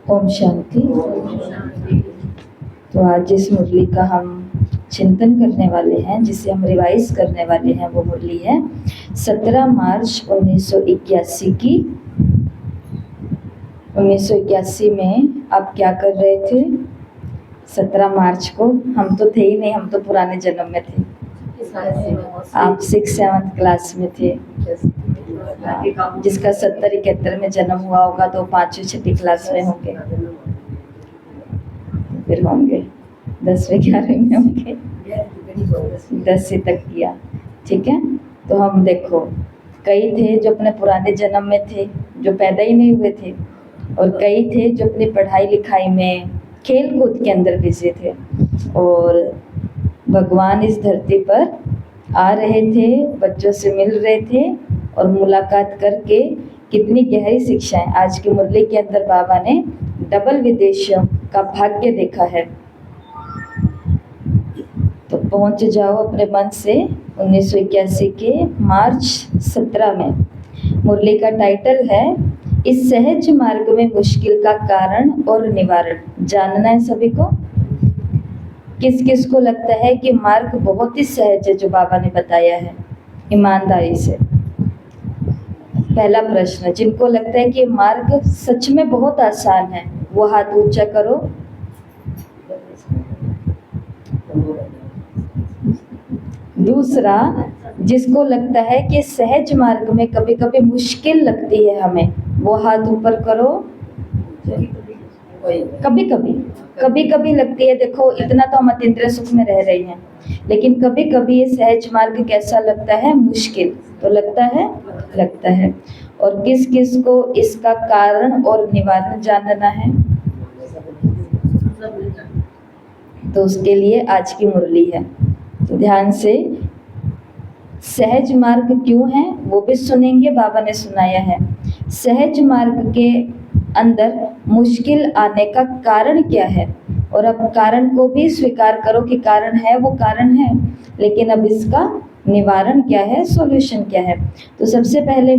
ओम शांति। तो आज जिस मुरली का हम चिंतन करने वाले हैं, जिसे हम रिवाइज करने वाले हैं, वो मुरली है 17 मार्च 1981 की। 1981 में आप क्या कर रहे थे? 17 मार्च को हम तो थे ही नहीं, हम तो पुराने जन्म में थे। आप 6-7 क्लास में थे। जिसका 70-71 में जन्म हुआ होगा तो 5वीं-6वीं क्लास में होंगे, फिर होंगे 10वीं-11वीं में होंगे, 10वीं तक किया। ठीक है, तो हम देखो, कई थे जो अपने पुराने जन्म में थे, जो पैदा ही नहीं हुए थे, और कई थे जो अपनी पढ़ाई लिखाई में, खेल कूद के अंदर बिजी थे, और भगवान इस धरती पर आ रहे थे, बच्चों से मिल रहे थे और मुलाकात करके कितनी गहरी शिक्षाएं। आज की मुरली के अंदर बाबा ने डबल विदेशियों का भाग्य देखा है। तो पहुंच जाओ अपने मन से 1981 के मार्च 17 में। मुरली का टाइटल है इस सहज मार्ग में मुश्किल का कारण और निवारण। जानना है सभी को। किस किस को लगता है कि मार्ग बहुत ही सहज है जो बाबा ने बताया है? ईमानदारी से पहला प्रश्न, जिनको लगता है कि मार्ग सच में बहुत आसान है वो हाथ ऊंचा करो। दूसरा, जिसको लगता है कि सहज मार्ग में कभी कभी मुश्किल लगती है हमें, वो हाथ ऊपर करो। कभी कभी लगती है। देखो, इतना तो हम अतीन्द्रिय सुख में रह रहे हैं, लेकिन कभी कभी ये सहज मार्ग कैसा लगता है? मुश्किल तो लगता है। और किस किस को इसका कारण और निवारण जानना है? तो उसके लिए आज की मुरली है। तो ध्यान से, सहज मार्ग क्यों है वो भी सुनेंगे। बाबा ने सुनाया है सहज मार्ग के अंदर मुश्किल आने का कारण क्या है, और अब कारण को भी स्वीकार करो कि कारण है, वो कारण है, लेकिन अब इसका निवारण क्या है, सॉल्यूशन क्या है। तो सबसे पहले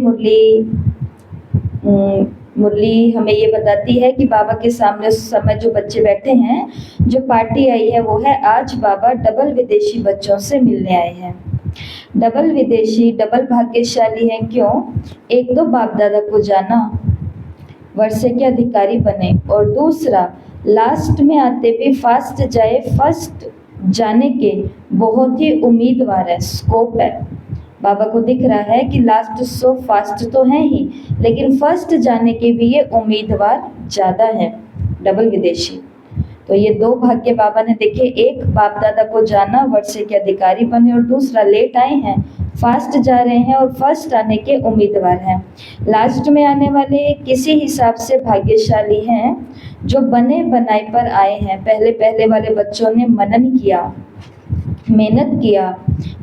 मुरली हमें ये बताती है कि बाबा के सामने उस समय जो बच्चे बैठे हैं, जो पार्टी आई है, वो है आज बाबा डबल विदेशी बच्चों से मिलने आए हैं। डबल विदेशी, डबल भाग्यशाली हैं। क्यों? एक तो बाप दादा को जाना, वर्षे के अधिकारी बने, और दूसरा लास्ट में आते भी फास्ट जाए, फर्स्ट जाने के बहुत ही उम्मीदवार है, स्कोप है। बाबा को दिख रहा है कि लास्ट सो फास्ट तो है ही, लेकिन फर्स्ट जाने के भी ये उम्मीदवार ज़्यादा है, डबल विदेशी। तो ये दो भाग्य बाबा ने देखे, एक बाप दादा को जाना, वर्षे के अधिकारी बने, और दूसरा लेट आए हैं, फास्ट जा रहे हैं और फर्स्ट आने के उम्मीदवार हैं। लास्ट में आने वाले किसी हिसाब से भाग्यशाली हैं जो बने बनाए पर आए हैं। पहले वाले बच्चों ने मनन किया, मेहनत किया,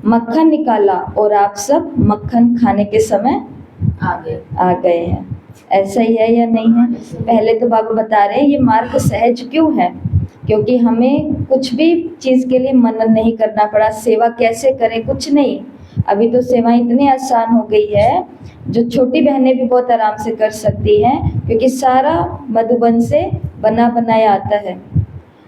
मक्खन निकाला, और आप सब मक्खन खाने के समय आ गए हैं। ऐसा ही है या नहीं है? पहले तो बाबा बता रहे हैं ये मार्ग सहज क्यों है, क्योंकि हमें कुछ भी चीज़ के लिए मनन नहीं करना पड़ा। सेवा कैसे करें, कुछ नहीं। अभी तो सेवा इतनी आसान हो गई है, जो छोटी बहनें भी बहुत आराम से कर सकती हैं, क्योंकि सारा मधुबन से बना बनाया आता है।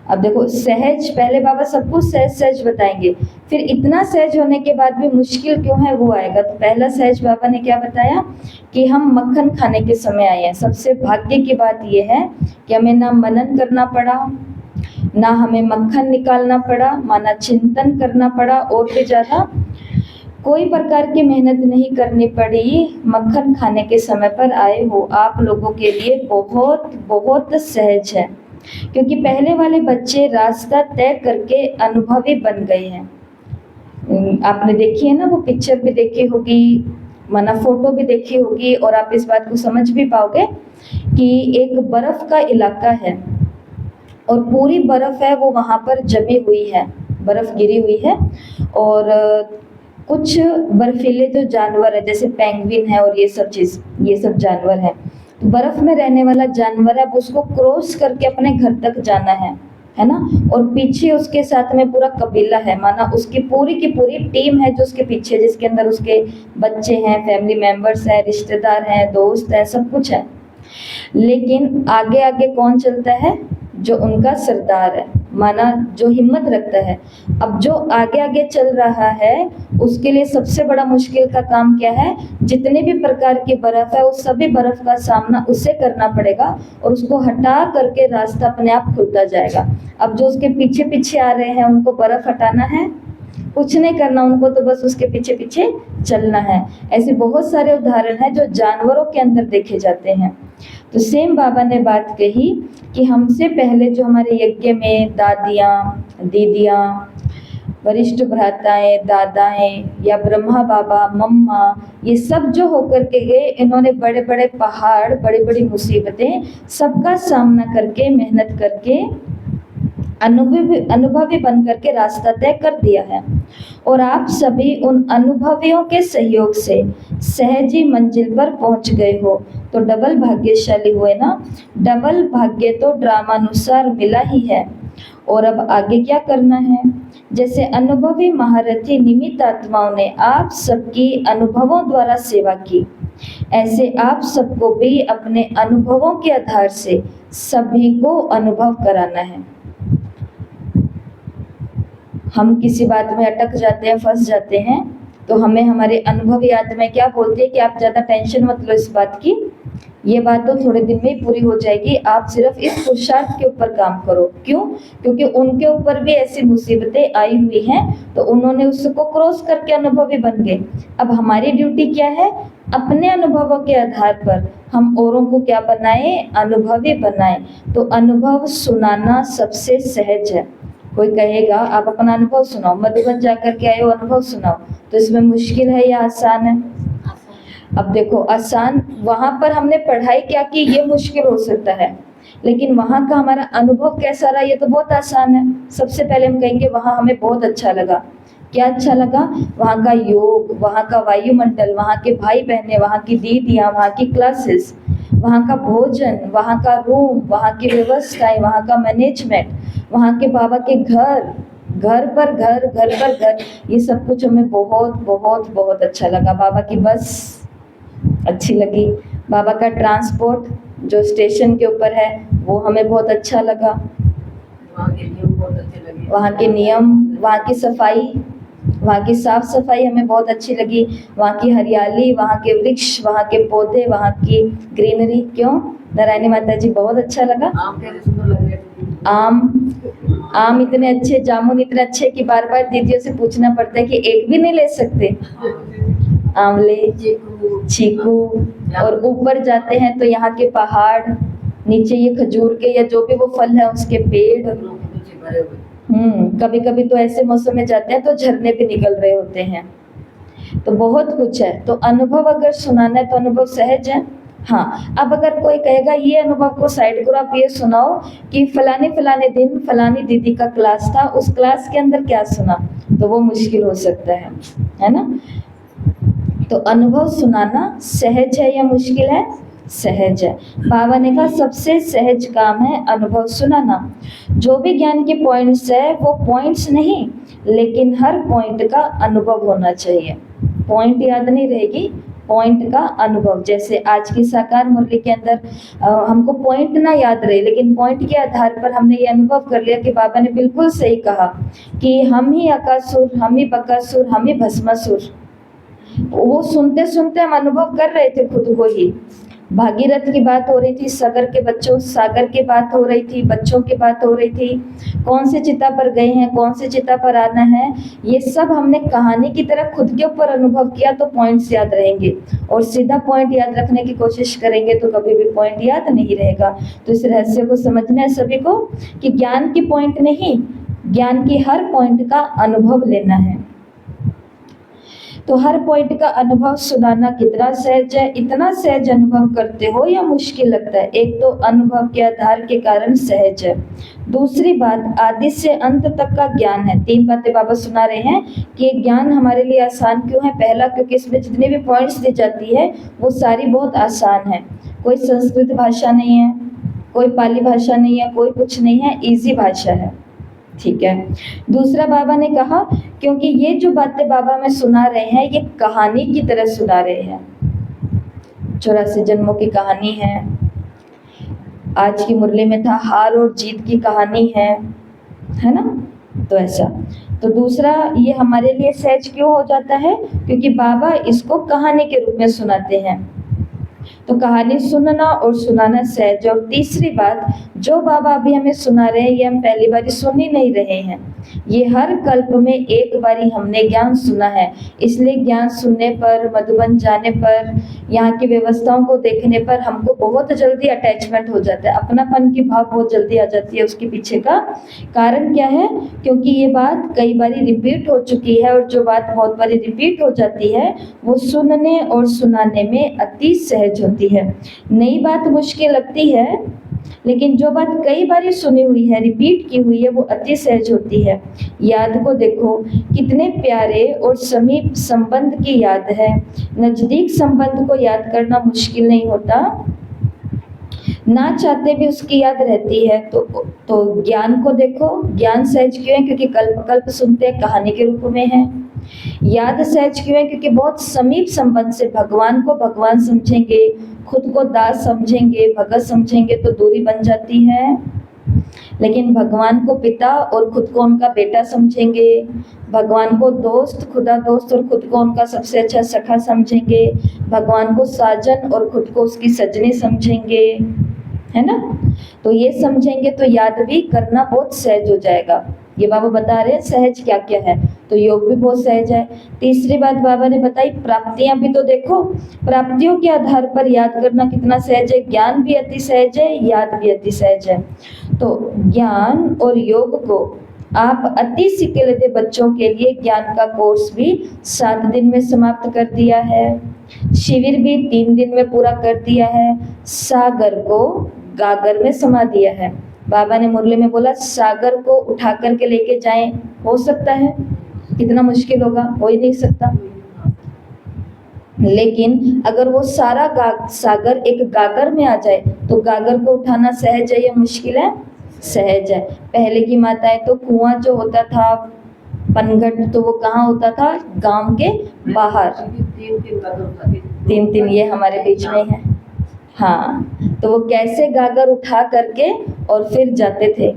अब देखो, सहज, पहले बाबा सब कुछ सहज सहज बताएंगे, फिर इतना सहज होने के बाद भी मुश्किल क्यों है वो आएगा। तो पहला सहज बाबा ने क्या बताया कि हम मक्खन खाने के समय आए हैं। सबसे भाग्य की बात ये है कि हमें ना मनन करना पड़ा, ना हमें मक्खन निकालना पड़ा, माना चिंतन करना पड़ा, और भी ज़्यादा कोई प्रकार की मेहनत नहीं करनी पड़ी। मक्खन खाने के समय पर आए हो, आप लोगों के लिए बहुत बहुत सहज है, क्योंकि पहले वाले बच्चे रास्ता तय करके अनुभवी बन गए हैं। आपने देखी है ना, वो पिक्चर भी देखी होगी, माना फोटो भी देखी होगी, और आप इस बात को समझ भी पाओगे कि एक बर्फ का इलाका है और पूरी बर्फ है वो वहाँ पर जमी हुई है, बर्फ गिरी हुई है, और कुछ बर्फीले जो जानवर है, जैसे पेंगुइन है और ये सब जानवर है। तो बर्फ में रहने वाला जानवर है, अब उसको क्रॉस करके अपने घर तक जाना है ना, और पीछे उसके साथ में पूरा कबीला है, माना उसकी पूरी की पूरी टीम है जो उसके पीछे, जिसके अंदर उसके बच्चे हैं, फैमिली मेंबर्स हैं, रिश्तेदार हैं, दोस्त हैं, सब कुछ है। लेकिन आगे आगे कौन चलता है? जो उनका सरदार है, माना जो हिम्मत रखता है। अब जो आगे आगे चल रहा है उसके लिए सबसे बड़ा मुश्किल का काम क्या है? जितने भी प्रकार की बर्फ है उस सभी बर्फ का सामना उसे करना पड़ेगा और उसको हटा करके रास्ता अपने आप खुलता जाएगा। अब जो उसके पीछे पीछे आ रहे हैं उनको बर्फ हटाना है? कुछ नहीं करना उनको, तो बस उसके पीछे पीछे चलना है। ऐसे बहुत सारे उदाहरण हैं जो जानवरों के अंदर देखे जाते हैं। तो सेम बाबा ने बात कही कि हमसे पहले जो हमारे यज्ञ में दादियाँ, दीदियाँ, वरिष्ठ भ्राताएं, दादाएं या ब्रह्मा बाबा, मम्मा, ये सब जो होकर के गए, इन्होंने बड़े बड़े पहाड़, बड़ी बड़ी मुसीबतें सबका सामना करके, मेहनत करके, अनुभवी बन करके रास्ता तय कर दिया है। और आप सभी उन अनुभवियों के सहयोग से सहज ही मंजिल पर पहुंच गए हो, तो डबल भाग्यशाली हुए ना। डबल भाग्य तो ड्रामानुसार मिला ही है। और अब आगे क्या करना है? जैसे अनुभवी महारथी निमित्त आत्माओं ने आप सबकी अनुभवों द्वारा सेवा की, ऐसे आप सबको भी अपने अनुभवों के आधार से सभी को अनुभव कराना है। हम किसी बात में अटक जाते हैं, फंस जाते हैं, तो हमें हमारे अनुभवी आत्मा क्या बोलती है कि आप ज़्यादा टेंशन मत लो इस बात की, ये बात तो थोड़े दिन में ही पूरी हो जाएगी, आप सिर्फ इस पुरुषार्थ के ऊपर काम करो। क्यों? क्योंकि उनके ऊपर भी ऐसी मुसीबतें आई हुई हैं, तो उन्होंने उसको क्रॉस करके अनुभवी बन गए। अब हमारी ड्यूटी क्या है? अपने अनुभवों के आधार पर हम औरों को क्या बनाए? अनुभवी बनाए। तो अनुभव सुनाना सबसे सहज है। कोई कहेगा आप अपना अनुभव सुनाओ, मधुबन जाकर के आए हो, अनुभव सुनाओ, तो इसमें मुश्किल है या आसान है? अब देखो, आसान वहाँ पर हमने पढ़ाई क्या की, ये मुश्किल हो सकता है, लेकिन वहाँ का हमारा अनुभव कैसा रहा, ये तो बहुत आसान है। सबसे पहले हम कहेंगे वहाँ हमें बहुत अच्छा लगा। क्या अच्छा लगा? वहाँ का योग, वहाँ का वायुमंडल, वहाँ के भाई बहनें, वहाँ की दीदियाँ, वहाँ की क्लासेस, वहाँ का भोजन, वहाँ का रूम, वहाँ की व्यवस्थाएं, वहाँ का मैनेजमेंट, वहाँ के बाबा के घर, घर पर घर, ये सब कुछ हमें बहुत बहुत बहुत अच्छा लगा। बाबा की बस अच्छी लगी, बाबा का ट्रांसपोर्ट जो स्टेशन के ऊपर है वो हमें बहुत अच्छा लगा, वहाँ के नियम बहुत अच्छे लगे, वहाँ के नियम, वहाँ की सफाई, वहाँ की साफ सफाई हमें बहुत अच्छी लगी, वहाँ की हरियाली, वहाँ के वृक्ष, वहाँ के पौधे, वहाँ की ग्रीनरी। क्यों नारायणी माता जी बहुत अच्छा लगा? आम कैसे सुंदर लग रहे थे। आम इतने अच्छे, जामुन इतने अच्छे कि बार बार दीदियों से पूछना पड़ता है कि एक भी नहीं ले सकते। आंवले, चीकू, और ऊपर जाते हैं तो यहाँ के पहाड़, नीचे ये खजूर के या जो भी वो फल है उसके पेड़। कभी कभी तो ऐसे मौसम में जाते हैं तो झरने भी निकल रहे होते हैं, तो बहुत कुछ है। तो अनुभव अगर सुनाना है तो अनुभव सहज है। हाँ, अब अगर कोई कहेगा ये अनुभव को साइड करो, आप ये सुनाओ कि फलाने दिन फलानी दीदी का क्लास था, उस क्लास के अंदर क्या सुना, तो वो मुश्किल हो सकता है ना। तो अनुभव सुनाना सहज है या मुश्किल है? सहज है। बाबा ने कहा सबसे सहज काम है अनुभव सुनाना। जो भी ज्ञान के पॉइंट्स है वो पॉइंट्स नहीं, लेकिन हर पॉइंट का अनुभव होना चाहिए। पॉइंट याद नहीं रहेगी, पॉइंट का अनुभव। जैसे आज की साकार मुरली के अंदर हमको पॉइंट ना याद रहे, लेकिन पॉइंट के आधार पर हमने ये अनुभव कर लिया कि बाबा ने बिल्कुल सही कहा कि हम ही अकासुर, हम ही बकासुर, हम ही भस्मासुर। वो सुनते सुनते हम अनुभव कर रहे थे खुद को ही। भागीरथ की बात हो रही थी, सागर की बात हो रही थी, बच्चों की बात हो रही थी, कौन से चिता पर गए हैं, कौन से चिता पर आना है, ये सब हमने कहानी की तरह खुद के ऊपर अनुभव किया, तो पॉइंट्स याद रहेंगे। और सीधा पॉइंट याद रखने की कोशिश करेंगे तो कभी भी पॉइंट याद नहीं रहेगा। तो इस रहस्य को समझना है सभी को कि ज्ञान की पॉइंट नहीं, ज्ञान की हर पॉइंट का अनुभव लेना है। तो हर पॉइंट का अनुभव सुनाना कितना सहज है? इतना सहज अनुभव करते हो या मुश्किल लगता है? एक तो अनुभव के आधार के कारण सहज है। दूसरी बात, आदि से अंत तक का ज्ञान है। 3 बातें बाबा सुना रहे हैं कि ये ज्ञान हमारे लिए आसान क्यों है। पहला, क्योंकि इसमें जितनी भी पॉइंट्स दी जाती है वो सारी बहुत आसान है। कोई संस्कृत भाषा नहीं है, कोई पाली भाषा नहीं है, कोई कुछ नहीं है, ईजी भाषा है। ठीक है। दूसरा, बाबा ने कहा क्योंकि ये जो बातें बाबा में सुना रहे हैं ये कहानी की तरह सुना रहे हैं। 84 जन्मों की कहानी है, आज की मुरली में था हार और जीत की कहानी है ना। तो ऐसा। तो दूसरा, ये हमारे लिए सहज क्यों हो जाता है? क्योंकि बाबा इसको कहानी के रूप में सुनाते हैं। तो कहानी सुनना और सुनाना सहज। और तीसरी बात, जो बाबा अभी हमें सुना रहे हैं ये हम पहली बारी सुन ही नहीं रहे हैं, ये हर कल्प में एक बारी हमने ज्ञान सुना है। इसलिए ज्ञान सुनने पर, मधुबन जाने पर, यहाँ की व्यवस्थाओं को देखने पर हमको बहुत जल्दी अटैचमेंट हो जाता है, अपनापन की भाव बहुत जल्दी आ जाती है। उसके पीछे का कारण क्या है? क्योंकि ये बात कई बारी रिपीट हो चुकी है, और जो बात बहुत बारी रिपीट हो जाती है वो सुनने और सुनाने में अति सहज होती है। नई बात मुश्किल लगती है, लेकिन जो बात कई बार सुनी हुई है, रिपीट की हुई है, वो अति सहज होती है। याद को देखो, कितने प्यारे और समीप संबंध की याद है। नजदीक संबंध को याद करना मुश्किल नहीं होता, ना चाहते भी उसकी याद रहती है। तो ज्ञान को देखो, ज्ञान सहज क्यों है? क्योंकि कल्प कल्प सुनते हैं, कहानी के रूप में है। याद सहज क्यों है? क्योंकि बहुत समीप संबंध से भगवान को भगवान समझेंगे, खुद को दास समझेंगे, भगत समझेंगे तो दूरी बन जाती है। लेकिन भगवान को पिता और खुद को उनका बेटा समझेंगे, भगवान को दोस्त, खुदा दोस्त और खुद को उनका सबसे अच्छा सखा समझेंगे, भगवान को साजन और खुद को उसकी सजनी समझेंगे, है ना। तो ये समझेंगे तो याद भी करना बहुत सहज हो जाएगा। ये बाबा बता रहे हैं सहज क्या क्या है। तो योग भी बहुत सहज है। तीसरी बात बाबा ने बताई, प्राप्तियां भी तो देखो, प्राप्तियों के आधार पर याद करना कितना सहज है। ज्ञान भी अति सहज है, याद भी अति सहज है। तो ज्ञान और योग को आप अति सीखे लेते बच्चों के लिए ज्ञान का कोर्स भी 7 दिन में समाप्त कर दिया है, शिविर भी 3 दिन में पूरा कर दिया है, सागर को गागर में समा दिया है। बाबा ने मुरली में बोला सागर को उठा करके लेके जाएं, हो सकता है? कितना मुश्किल होगा, हो ही नहीं सकता। लेकिन अगर वो सारा सागर एक गागर में आ जाए तो गागर को उठाना सहज है या मुश्किल है? सहज है। पहले की माताएं तो कुआं जो होता था पनघट, तो वो कहाँ होता था? गांव के बाहर। 3 ये हमारे बीच में है। हाँ, तो वो कैसे गागर उठा करके और फिर जाते थे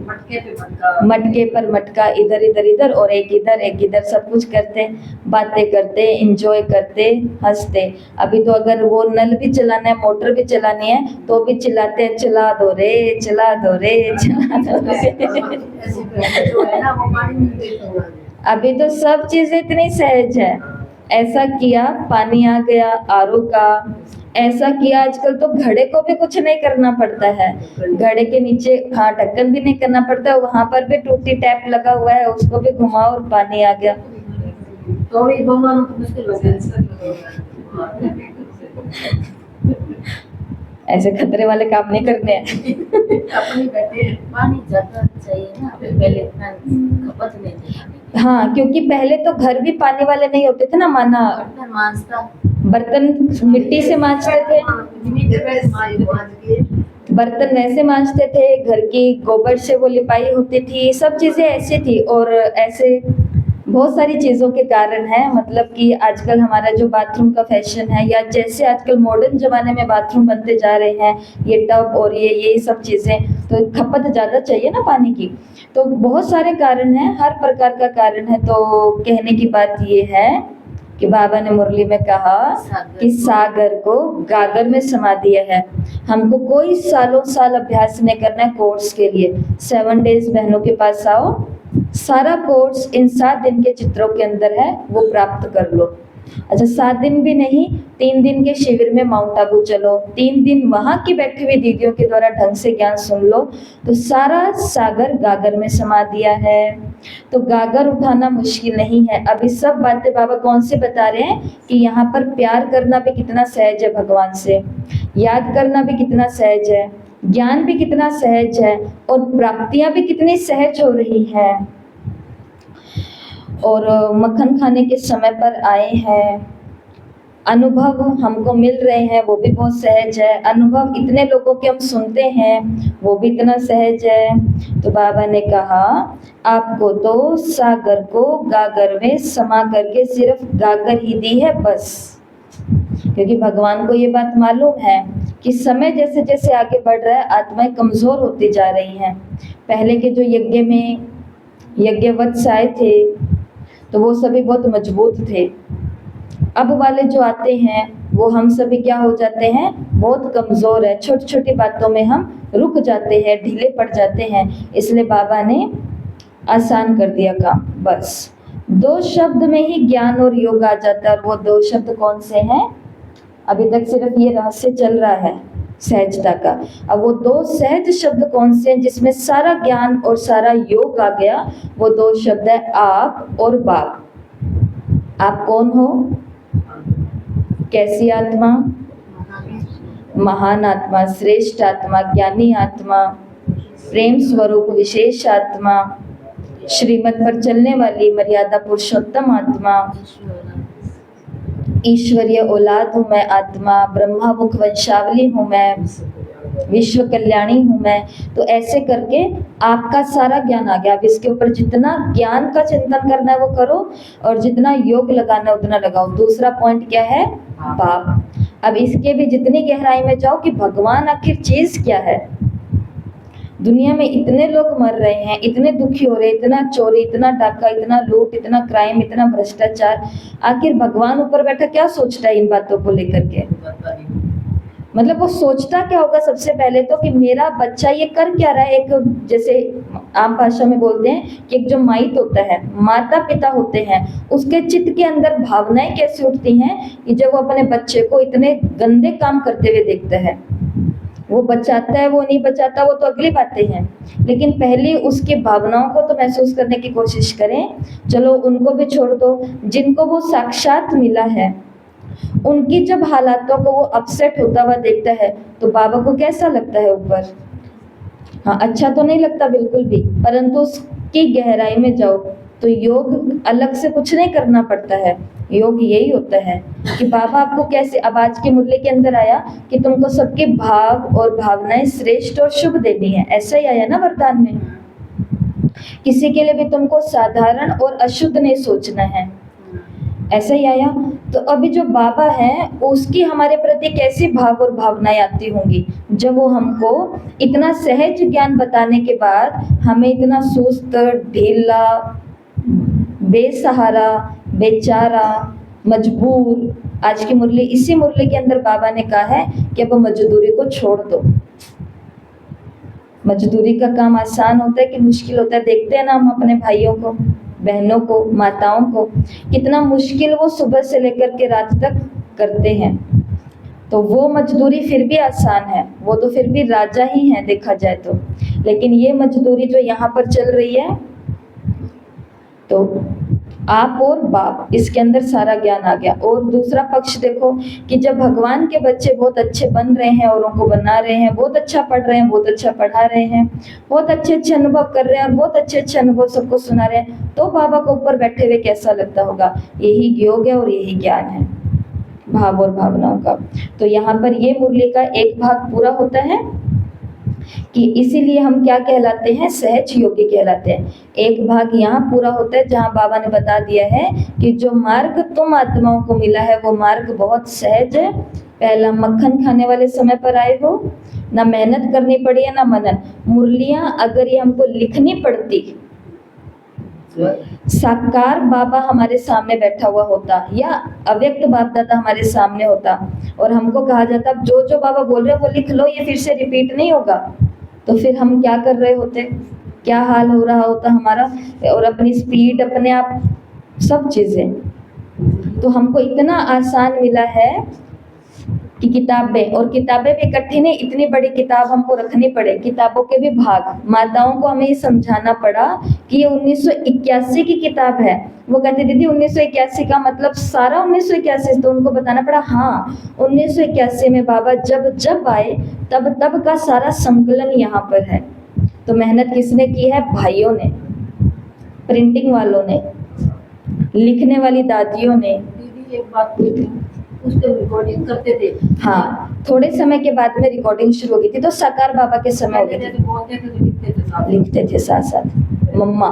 मटके पर मटका, इधर इधर इधर और एक इधर, सब कुछ करते, बातें करते, एंजॉय करते, हंसते। अभी तो अगर वो नल भी चलाना है, मोटर भी चलानी है तो भी चिल्लाते हैं, चला दो रे, चला दो रे, चला दो रे। अभी तो सब चीजें इतनी सहज है। ऐसा किया पानी आ गया आरओ का, ऐसा किया आजकल तो घड़े को भी कुछ नहीं करना पड़ता है, घड़े के नीचे हाँ ढक्कन भी नहीं करना पड़ता, वहां पर भी टूटी टैप लगा हुआ है, उसको भी घुमाओ और पानी आ गया। तो भी भगवान को मुश्किल हो गया। ऐसे खतरे वाले काम नहीं करने हैं। अपनी बैठे पानी ज्यादा चाहिए ना, पहले इतना खपत नहीं थी। हाँ, क्योंकि पहले तो घर भी पानी वाले नहीं होते थे ना, माना बर्तन मिट्टी से मांजते थे, बर्तन वैसे मांजते थे, घर की गोबर से वो लिपाई होती थी, सब चीजें ऐसी थी। और ऐसे बहुत सारी चीज़ों के कारण है, मतलब कि आजकल हमारा जो बाथरूम का फैशन है, या जैसे आजकल मॉडर्न ज़माने में बाथरूम बनते जा रहे हैं, ये टब और ये सब चीज़ें, तो खपत ज़्यादा चाहिए ना पानी की। तो बहुत सारे कारण हैं, हर प्रकार का कारण है। तो कहने की बात ये है कि बाबा ने मुरली में कहा कि सागर को गागर में समा दिया है। हमको कोई सालों साल अभ्यास नहीं करना है कोर्स के लिए। 7 डेज बहनों के पास आओ, सारा कोर्स इन 7 दिन के चित्रों के अंदर है, वो प्राप्त कर लो। अच्छा, 7 दिन भी नहीं, 3 दिन के शिविर में माउंट आबू चलो, 3 दिन वहां की बैठी हुई दीदियों के द्वारा ढंग से ज्ञान सुन लो, तो सारा सागर गागर में समा दिया है। तो गागर उठाना मुश्किल नहीं है। अभी सब बातें बाबा कौन से बता रहे हैं कि यहाँ पर प्यार करना भी कितना सहज है भगवान से, याद करना भी कितना सहज है, ज्ञान भी कितना सहज है, और प्राप्तियां भी कितनी सहज हो रही हैं। और मक्खन खाने के समय पर आए हैं, अनुभव हमको मिल रहे हैं, वो भी बहुत सहज है। अनुभव इतने लोगों के हम सुनते हैं, वो भी इतना सहज है। तो बाबा ने कहा आपको तो सागर को गागर में समा करके सिर्फ गागर ही दी है बस, क्योंकि भगवान को ये बात मालूम है कि समय जैसे जैसे आगे बढ़ रहा है आत्माएं कमज़ोर होती जा रही हैं। पहले के जो यज्ञ में यज्ञवत्स आए थे तो वो सभी बहुत मजबूत थे। अब वाले जो आते हैं वो हम सभी क्या हो जाते हैं, बहुत कमज़ोर है, छोटी छोटी बातों में हम रुक जाते हैं, ढीले पड़ जाते हैं। इसलिए बाबा ने आसान कर दिया काम। बस 2 शब्द में ही ज्ञान और योग आ जाता है। और वो 2 शब्द कौन से हैं? अभी तक सिर्फ ये रहस्य चल रहा है सहजता का। अब वो 2 सहज शब्द कौन से हैं जिसमें सारा ज्ञान और सारा योग आ गया? वो 2 शब्द है आप और बाप। आप कौन हो? कैसी आत्मा? महान आत्मा, श्रेष्ठ आत्मा, ज्ञानी आत्मा, प्रेम स्वरूप विशेष आत्मा, श्रीमत पर चलने वाली मर्यादा पुरुषोत्तम आत्मा, ईश्वरीय औलाद हूँ मैं आत्मा, ब्रह्मा मुख वंशावली हूँ मैं, विश्व कल्याणी हूँ मैं। तो ऐसे करके आपका सारा ज्ञान आ गया। अब इसके ऊपर जितना ज्ञान का चिंतन करना है वो करो और जितना योग लगाना है उतना लगाओ। दूसरा पॉइंट क्या है? बाप। अब इसके भी जितनी गहराई में जाओ कि भगवान आखिर चीज क्या है। दुनिया में इतने लोग मर रहे हैं, इतने दुखी हो रहे हैं, इतना चोरी, इतना डाका, इतना लूट, इतना क्राइम, इतना भ्रष्टाचार। आखिर भगवान ऊपर बैठा क्या सोचता है इन बातों को लेकर के? मतलब वो सोचता क्या होगा सबसे पहले तो कि मेरा बच्चा ये कर क्या रहा है। एक जैसे आम भाषा में बोलते हैं कि एक जो माइट होता है, माता पिता होते हैं, उसके चित्त के अंदर भावनाएं कैसे उठती हैं कि जब वो अपने बच्चे को इतने गंदे काम करते हुए देखता है। वो बचाता है, वो नहीं बचाता, वो तो अगली बातें हैं, लेकिन पहले उसकी भावनाओं को तो महसूस करने की कोशिश करें। चलो उनको भी छोड़ दो, जिनको वो साक्षात मिला है उनकी जब हालातों को वो अपसेट होता हुआ देखता है तो बाबा को कैसा लगता है ऊपर? हाँ, अच्छा तो नहीं लगता बिल्कुल भी, परंतु उसकी गहराई में जाओ तो योग अलग से कुछ नहीं करना पड़ता है। योग यही होता है कि बाबा आपको कैसे, अब आज की मुरली के अंदर आया कि तुमको सबके भाव और भावनाएं श्रेष्ठ और शुभ देनी है, ऐसा ही आया ना वरदान में। किसी के लिए भी तुमको साधारण और अशुद्ध नहीं सोचना है, ऐसा ही आया। तो अभी जो बाबा है उसकी हमारे प्रति कैसी भाव और भावनाएं आती होंगी जब वो हमको इतना सहज ज्ञान बताने के बाद हमें इतना सुस्त, ढीला, बेसहारा, बेचारा, मजबूर। आज की मुरली, इसी मुरली के अंदर बाबा ने कहा है कि अब मजदूरी को छोड़ दो। मजदूरी का काम आसान होता है कि मुश्किल होता है? देखते हैं ना हम अपने भाइयों को, बहनों को, माताओं को, कितना मुश्किल वो सुबह से लेकर के रात तक करते हैं। तो वो मजदूरी फिर भी आसान है, वो तो फिर भी राजा ही है देखा जाए तो। लेकिन ये मजदूरी जो यहाँ पर चल रही है, तो आप और बाप, इसके अंदर सारा ज्ञान आ गया। और दूसरा पक्ष देखो कि जब भगवान के बच्चे बहुत अच्छे बन रहे हैं, औरों को बना रहे हैं, बहुत अच्छा पढ़ रहे हैं, बहुत अच्छा पढ़ा रहे हैं, बहुत अच्छे अच्छे अनुभव कर रहे हैं और बहुत अच्छे अच्छे अनुभव सबको सुना रहे हैं, तो बाबा को ऊपर बैठे हुए कैसा लगता होगा? यही योग है और यही ज्ञान है, भाव और भावनाओं का। तो यहाँ पर ये मुरली का एक भाग पूरा होता है कि इसीलिए हम क्या कहलाते हैं? सहज योगी कहलाते हैं। एक भाग यहाँ पूरा होता है जहाँ बाबा ने बता दिया है कि जो मार्ग तुम आत्माओं को मिला है वो मार्ग बहुत सहज है। पहला मक्खन खाने वाले समय पर आए हो, ना मेहनत करनी पड़ी है ना मनन। मुरलियाँ अगर ये हमको लिखनी पड़ती, साकार बाबा हमारे सामने बैठा हुआ होता या अव्यक्त बाप दादा हमारे सामने होता और हमको कहा जाता जो जो बाबा बोल रहे हैं वो लिख लो, ये फिर से रिपीट नहीं होगा, तो फिर हम क्या कर रहे होते? क्या हाल हो रहा होता हमारा? और अपनी स्पीड, अपने आप सब चीज़ें। तो हमको इतना आसान मिला है कि किताबें, और किताबें भी इकट्ठी नहीं, इतनी बड़ी किताब हमको रखनी पड़े, किताबों के भी भाग। माताओं को हमें ये समझाना पड़ा कि ये 1981 की किताब है। वो कहती दीदी 1981 का मतलब सारा 1981, तो उनको बताना पड़ा हाँ 1981 में बाबा जब जब आए तब तब का सारा संकलन यहाँ पर है। तो मेहनत किसने की है? भाइयों ने, प्रिंटिंग वालों ने, लिखने वाली दादियों ने। दीदी एक बात पूछती हूँ, उसको रिकॉर्डिंग करते थे? हाँ, थोड़े समय के बाद में रिकॉर्डिंग शुरू हो गई थी, तो साकार बाबा के समय हो गई थी। बोलते थे तो लिखते थे साथ साथ। मम्मा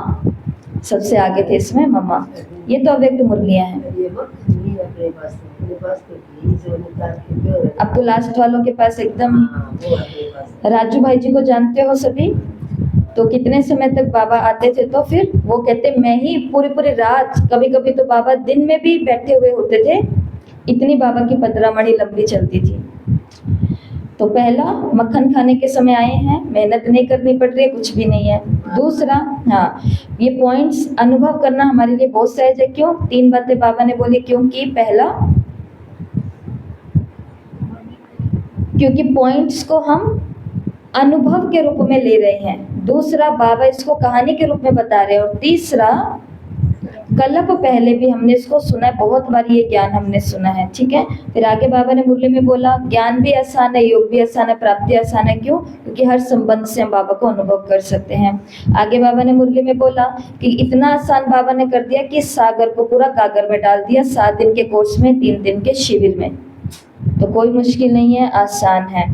सबसे आगे थे इसमें, मम्मा। ये तो अव्यक्त मुरलियाँ हैं। से वो निकाल के प्योर अब तो लास्ट वालों के पास एकदम हाँ, वो आपके पास राजू भाई जी को जानते हो सभी, तो कितने समय तक बाबा आते थे, तो फिर वो कहते मैं ही पूरी पूरी रात, कभी कभी तो बाबा दिन में भी बैठे हुए होते थे, इतनी बाबा की पतरामणि लंबी चलती थी। तो पहला, मक्खन खाने के समय आए हैं, मेहनत नहीं करनी पड़ रही है, कुछ भी नहीं है। दूसरा, हाँ, ये पॉइंट्स अनुभव करना हमारे लिए बहुत सहज है। क्यों? 3 बातें बाबा ने बोली। क्योंकि पहला, क्योंकि पॉइंट्स को हम अनुभव के रूप में ले रहे हैं। दूसरा, बाबा इसको कहानी के रूप में बता रहे हैं। और तीसरा, कल्प पहले भी हमने इसको सुना है, बहुत बार ये ज्ञान हमने सुना है, ठीक है। फिर आगे बाबा ने मुरली में बोला, ज्ञान भी आसान है, योग भी आसान है, प्राप्ति आसान है। क्यों? क्योंकि हर संबंध से हम बाबा को अनुभव कर सकते हैं। आगे बाबा ने मुरली में बोला कि इतना आसान बाबा ने कर दिया कि सागर को पूरा गागर में डाल दिया, 7 दिन के कोर्स में, 3 दिन के शिविर में। तो कोई मुश्किल नहीं है, आसान है।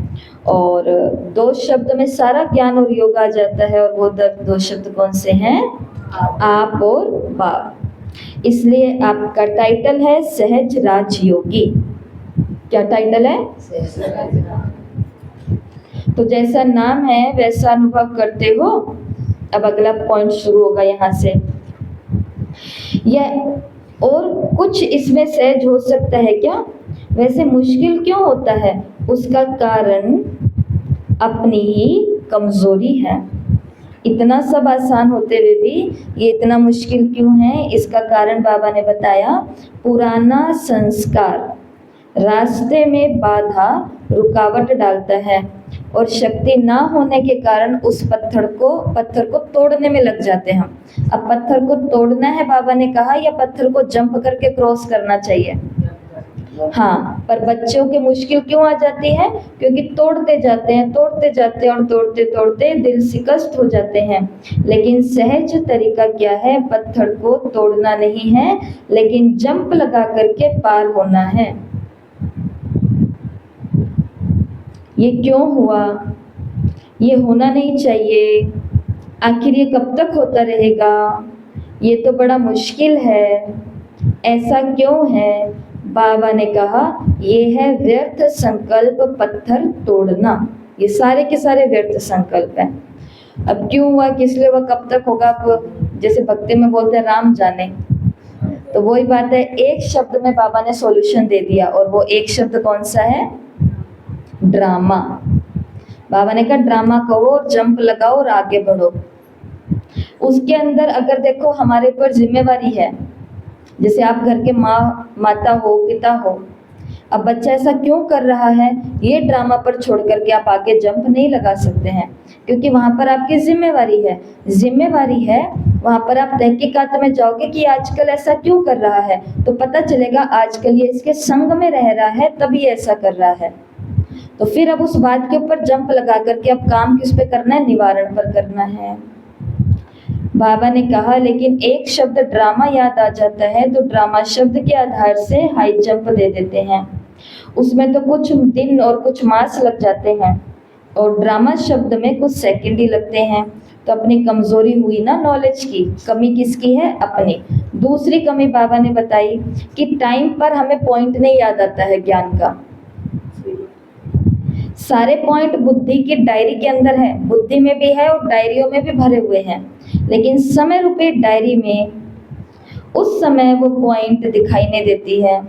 और 2 शब्द में सारा ज्ञान और योग आ जाता है। और वो 2 शब्द कौन से हैं? आप और बाप। इसलिए आपका टाइटल है सहज राजयोगी। क्या टाइटल है? तो जैसा नाम है वैसा अनुभव करते हो। अब अगला पॉइंट शुरू होगा यहाँ से। यह और कुछ इसमें सहज हो सकता है क्या? वैसे मुश्किल क्यों होता है? उसका कारण अपनी ही कमजोरी है। इतना सब आसान होते हुए भी ये इतना मुश्किल क्यों है? इसका कारण बाबा ने बताया, पुराना संस्कार रास्ते में बाधा रुकावट डालता है और शक्ति ना होने के कारण उस पत्थर को तोड़ने में लग जाते हैं हम। अब पत्थर को तोड़ना है बाबा ने कहा, या पत्थर को जंप करके क्रॉस करना चाहिए? हाँ, पर बच्चों की मुश्किल क्यों आ जाती है? क्योंकि तोड़ते जाते हैं और तोड़ते तोड़ते दिल शिकस्त हो जाते हैं। लेकिन सहज तरीका क्या है? पत्थर को तोड़ना नहीं है, लेकिन जंप लगा करके पार होना है। ये क्यों हुआ? ये होना नहीं चाहिए। आखिर ये कब तक होता रहेगा? ये तो बड़ा मुश्किल है। ऐसा क्यों है? बाबा ने कहा, ये है व्यर्थ संकल्प, पत्थर तोड़ना। ये सारे के सारे व्यर्थ संकल्प हैं। अब क्यों हुआ, किस लिए हुआ, कब तक होगा? अब जैसे भक्ति में बोलते हैं, राम जाने। तो वही बात है, एक शब्द में बाबा ने सॉल्यूशन दे दिया। और वो एक शब्द कौन सा है? ड्रामा। बाबा ने कहा ड्रामा कहो और जंप लगाओ और आगे बढ़ो। उसके अंदर अगर देखो हमारे ऊपर जिम्मेवारी है, जैसे आप घर के माता हो, पिता हो। अब बच्चा ऐसा क्यों कर रहा है, ये ड्रामा पर छोड़ करके आप आगे जंप नहीं लगा सकते हैं, क्योंकि वहाँ पर आपकी जिम्मेवारी है। वहाँ पर आप तहकीकात में जाओगे कि आजकल ऐसा क्यों कर रहा है, तो पता चलेगा आजकल ये इसके संग में रह रहा है तभी ऐसा कर रहा है। तो फिर अब उस बात के ऊपर जंप लगा करके अब काम किस पे करना है? निवारण पर करना है। बाबा ने कहा लेकिन एक शब्द ड्रामा याद आ जाता है तो ड्रामा शब्द के आधार से हाई जंप दे देते हैं। उसमें तो कुछ दिन और कुछ मास लग जाते हैं और ड्रामा शब्द में कुछ सेकंड ही लगते हैं। तो अपनी कमजोरी हुई ना नॉलेज की। कमी किसकी है? अपनी। दूसरी कमी बाबा ने बताई कि टाइम पर हमें पॉइंट नहीं याद आता है ज्ञान का। सारे पॉइंट बुद्धि की डायरी के अंदर है, बुद्धि में भी है और डायरियों में भी भरे हुए हैं, लेकिन समय रूपी डायरी में उस समय वो पॉइंट दिखाई नहीं देती है।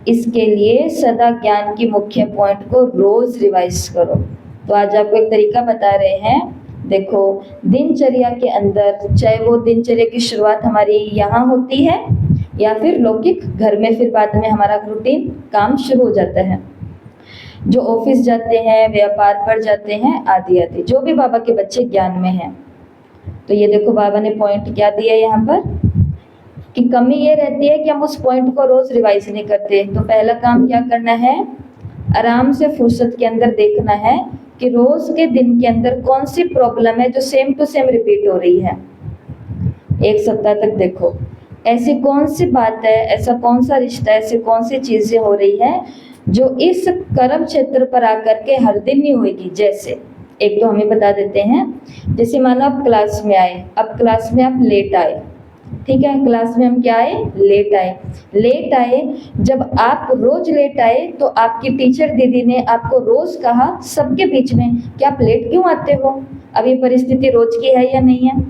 इसके लिए सदा ज्ञान की मुख्य पॉइंट को रोज रिवाइज करो। तो आज आपको एक तरीका बता रहे हैं। देखो, दिनचर्या के अंदर, चाहे वो दिनचर्या की शुरुआत हमारी यहाँ होती है या फिर लौकिक घर में, फिर बाद में हमारा रूटीन काम शुरू हो जाता है। जो ऑफिस जाते हैं, व्यापार पर जाते हैं, आदि आदि, जो भी बाबा के बच्चे ज्ञान में हैं। तो ये देखो बाबा ने पॉइंट क्या दिया यहाँ पर कि कमी ये रहती है कि हम उस पॉइंट को रोज रिवाइज नहीं करते। तो पहला काम क्या करना है? आराम से फुर्सत के अंदर देखना है कि रोज के दिन के अंदर कौन सी प्रॉब्लम है जो सेम टू सेम रिपीट हो रही है। 1 सप्ताह तक देखो ऐसी कौन सी बात है, ऐसा कौन सा रिश्ता, ऐसी कौन सी चीजें हो रही है जो इस कर्म क्षेत्र पर आकर के हर दिन नहीं होगी। जैसे एक तो हमें बता देते हैं, जैसे मानो आप क्लास में आए, अब क्लास में आप लेट आए, ठीक है, क्लास में हम क्या आए, लेट आए। लेट आए, जब आप रोज लेट आए तो आपकी टीचर दीदी ने आपको रोज कहा सबके बीच में कि आप लेट क्यों आते हो। अब ये परिस्थिति रोज की है या नहीं है?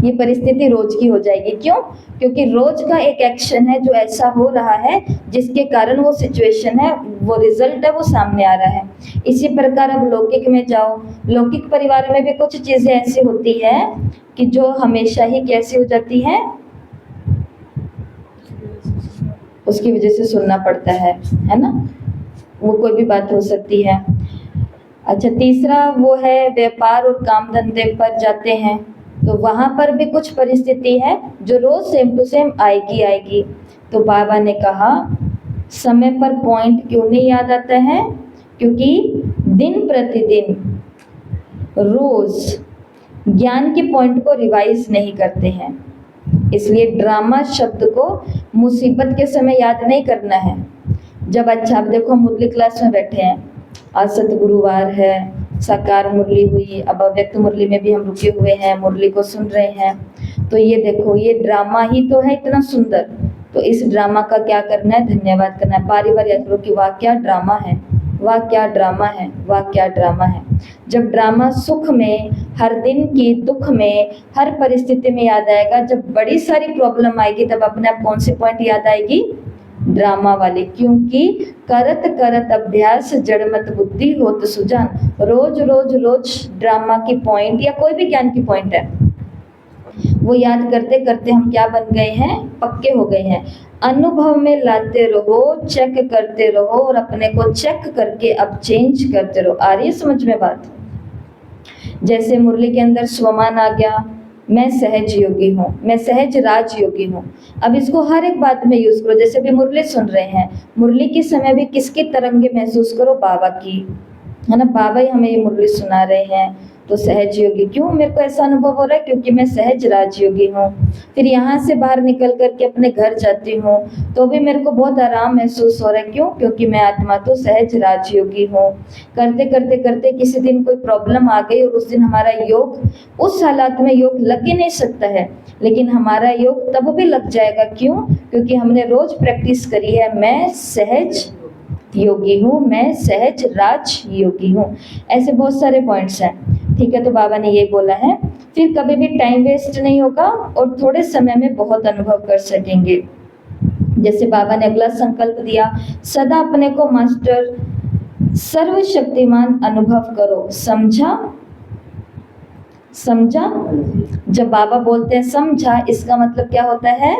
ये परिस्थिति रोज की हो जाएगी। क्यों? क्योंकि रोज का एक एक्शन है जो ऐसा हो रहा है जिसके कारण वो सिचुएशन है, वो रिजल्ट है, वो सामने आ रहा है। इसी प्रकार अब लौकिक में जाओ, लौकिक परिवार में भी कुछ चीजें ऐसी होती है कि जो हमेशा ही कैसी हो जाती है, उसकी वजह से सुनना पड़ता है ना, वो कोई भी बात हो सकती है। अच्छा, तीसरा वो है व्यापार और काम धंधे पर जाते हैं तो वहां पर भी कुछ परिस्थिति है जो रोज सेम टू सेम आएगी। तो बाबा ने कहा समय पर पॉइंट क्यों नहीं याद आता है, क्योंकि दिन प्रतिदिन रोज ज्ञान के पॉइंट को रिवाइज नहीं करते हैं, इसलिए ड्रामा शब्द को मुसीबत के समय याद नहीं करना है। जब अच्छा, आप देखो मुरली क्लास में बैठे हैं, आज सतगुरुवार है, साकार मुरली हुई, अब अव्यक्त मुरली में भी हम रुके हुए हैं, मुरली को सुन रहे हैं। तो ये देखो, ये ड्रामा ही तो है इतना सुंदर। तो इस ड्रामा का क्या करना है, धन्यवाद करना है, बारी बारी याद करो कि वाह क्या ड्रामा है, वाह क्या ड्रामा है, वाह क्या ड्रामा है। जब ड्रामा सुख में, हर दिन की दुख में, हर परिस्थिति में याद आएगा, जब बड़ी सारी प्रॉब्लम आएगी तब अपने आप कौन सी पॉइंट याद आएगी, ड्रामा वाले। क्योंकि करत करत अभ्यास जड़मत बुद्धि होत सुजान, रोज रोज रोज ड्रामा की पॉइंट या कोई भी ज्ञान की पॉइंट है वो याद करते करते हम क्या बन गए हैं, पक्के हो गए हैं। अनुभव में लाते रहो, चेक करते रहो और अपने को चेक करके अब चेंज करते रहो। आ रही है समझ में बात? जैसे मुरली के अंदर स्वमान आ गया, मैं सहज योगी हूँ, मैं सहज राज योगी हूँ। अब इसको हर एक बात में यूज करो। जैसे भी मुरली सुन रहे हैं, मुरली के समय भी किसकी तरंगे महसूस करो, बाबा की, है ना, बाबा ही हमें ये मुरली सुना रहे हैं। तो सहज योगी, क्यों मेरे को ऐसा अनुभव हो रहा है, क्योंकि मैं सहज राजयोगी हूँ। फिर यहाँ से बाहर निकल करके अपने घर जाती हूँ तो भी मेरे को बहुत आराम महसूस हो रहा है, क्यों, क्योंकि मैं आत्मा तो सहज राजयोगी हूँ। करते करते करते किसी दिन कोई प्रॉब्लम आ गई और उस दिन हमारा योग, उस हालात में योग लग ही नहीं सकता है, लेकिन हमारा योग तब भी लग जाएगा। क्यों? क्योंकि हमने रोज प्रैक्टिस करी है, मैं सहज योगी हूँ, मैं सहज राज योगी हूँ। ऐसे बहुत सारे पॉइंट्स हैं, ठीक है। तो बाबा ने ये बोला है, फिर कभी भी टाइम वेस्ट नहीं होगा और थोड़े समय में बहुत अनुभव कर सकेंगे। जैसे बाबा ने अगला संकल्प दिया, सदा अपने को मास्टर सर्वशक्तिमान अनुभव करो। समझा? समझा? जब बाबा बोलते हैं समझा, इसका मतलब क्या होता है,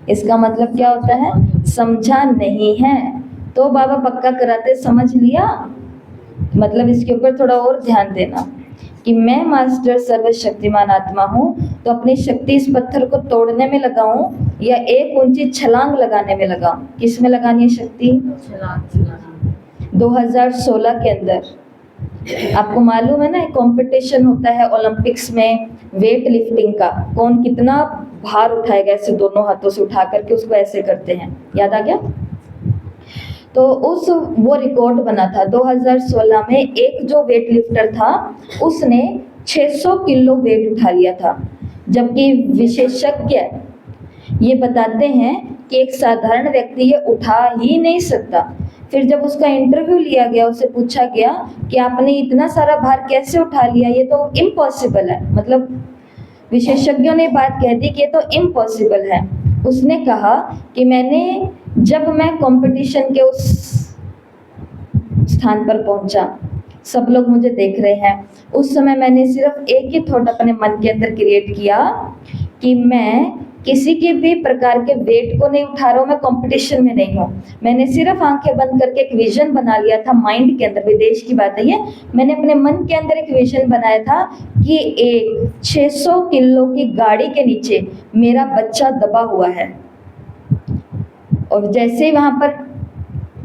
इसका मतलब क्या होता है, समझा नहीं है। तो बाबा पक्का कराते समझ लिया, मतलब इसके ऊपर थोड़ा और ध्यान देना कि मैं मास्टर सर्वशक्तिमान आत्मा हूँ, तो अपनी शक्ति इस पत्थर को तोड़ने में लगाऊं या एक ऊंची छलांग लगाने में लगाऊं। किस में लगानी है शक्ति? 2016 के अंदर आपको मालूम है ना, कंपटीशन होता है ओलंपिक्स में वेट लिफ्टिंग का, कौन कितना भार उठाएगा, ऐसे दोनों हाथों से उठा करके उसको ऐसे करते हैं, याद आ गया? तो वो रिकॉर्ड बना था 2016 में। एक जो वेट लिफ्टर था उसने 600 किलो वेट उठा लिया था, जबकि विशेषज्ञ ये बताते हैं कि एक साधारण व्यक्ति ये उठा ही नहीं सकता। फिर जब उसका इंटरव्यू लिया गया, उसे पूछा गया कि आपने इतना सारा भार कैसे उठा लिया, ये तो इम्पॉसिबल है, मतलब विशेषज्ञों ने बात कह दी कि ये तो इम्पॉसिबल है। उसने कहा कि मैंने, जब मैं कंपटीशन के उस स्थान पर पहुंचा, सब लोग मुझे देख रहे हैं, उस समय मैंने सिर्फ एक ही थॉट अपने मन के अंदर क्रिएट किया कि मैं किसी के भी प्रकार के वेट को नहीं उठा रहा हूँ, मैं कंपटीशन में नहीं हूँ। मैंने सिर्फ आंखें बंद करके एक विजन बना लिया था माइंड के अंदर, विदेश की बात है ये, मैंने अपने मन के अंदर एक विजन बनाया था कि एक 600 किलो की गाड़ी के नीचे मेरा बच्चा दबा हुआ है, और जैसे ही वहां पर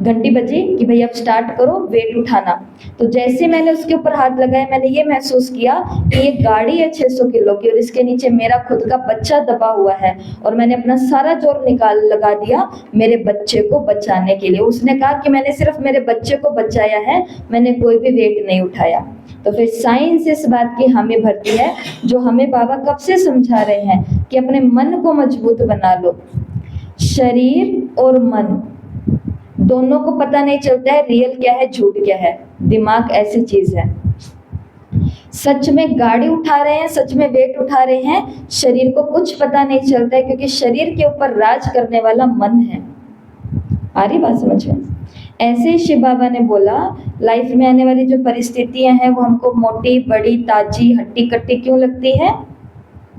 घंटी बजी कि भाई अब स्टार्ट करो वेट उठाना, तो जैसे मैंने उसके ऊपर हाथ लगाया, मैंने ये महसूस किया कि ये गाड़ी है 600 किलो की और इसके नीचे मेरा खुद का बच्चा दबा हुआ है, और मैंने अपना सारा जोर लगा दिया मेरे बच्चे को बचाने के लिए। उसने कहा कि मैंने सिर्फ मेरे बच्चे को बचाया है, मैंने कोई भी वेट नहीं उठाया। तो फिर साइंस इस बात की हामी भरती है, जो हमें बाबा कब से समझा रहे हैं कि अपने मन को मजबूत बना लो। शरीर और मन दोनों को पता नहीं चलता है रियल क्या है झूठ क्या है। दिमाग ऐसी चीज है, सच में गाड़ी उठा रहे हैं, सच में वेट उठा रहे हैं, शरीर को कुछ पता नहीं चलता है, क्योंकि शरीर के ऊपर राज करने वाला मन है। आ रही बात समझ में? ऐसे ही शिव बाबा ने बोला, लाइफ में आने वाली जो परिस्थितियां हैं वो हमको मोटी बड़ी ताजी हट्टी कट्टी क्यों लगती है?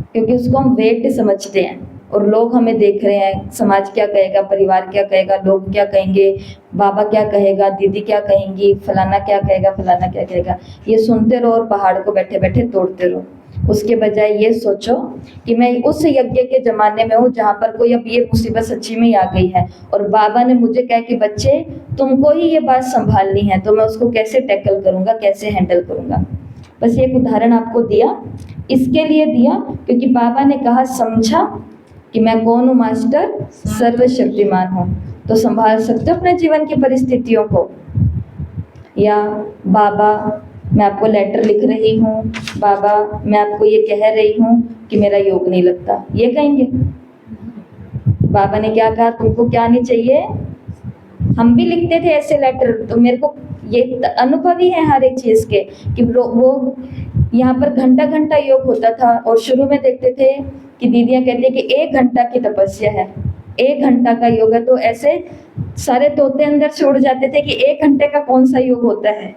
क्योंकि उसको हम वेट समझते हैं, और लोग हमें देख रहे हैं, समाज क्या कहेगा, परिवार क्या कहेगा, लोग क्या कहेंगे, बाबा क्या कहेगा, दीदी क्या कहेंगी, फलाना क्या कहेगा, फलाना क्या कहेगा। ये सुनते रहो और पहाड़ को बैठे बैठे तोड़ते रहो। उसके बजाय ये सोचो कि मैं उस यज्ञ के ज़माने में हूँ जहाँ पर कोई अब ये मुसीबत सच्ची में ही आ गई है, और बाबा ने मुझे कहा कि बच्चे तुमको ही ये बात संभालनी है, तो मैं उसको कैसे टैकल करूँगा, कैसे हैंडल करूँगा। बस ये एक उदाहरण आपको दिया, इसके लिए दिया क्योंकि बाबा ने कहा, समझा कि मैं कौन हूँ मास्टर, सर्वशक्तिमान हूँ, तो संभाल सकते हो अपने जीवन की परिस्थितियों को। या बाबा मैं आपको लेटर लिख रही हूँ, बाबा मैं आपको ये कह रही हूँ कि मेरा योग नहीं लगता, ये कहेंगे? बाबा ने क्या कहा, तुमको क्या नहीं चाहिए? हम भी लिखते थे ऐसे लेटर, तो मेरे को ये अनुभव ही है हर एक चीज़ के कि वो यहाँ पर घंटा घंटा योग होता था, और शुरू में देखते थे कि दीदियाँ कहती है कि 1 घंटा की तपस्या है, 1 घंटा का योग है, तो ऐसे सारे तोते अंदर छोड़ जाते थे कि 1 घंटे का कौन सा योग होता है,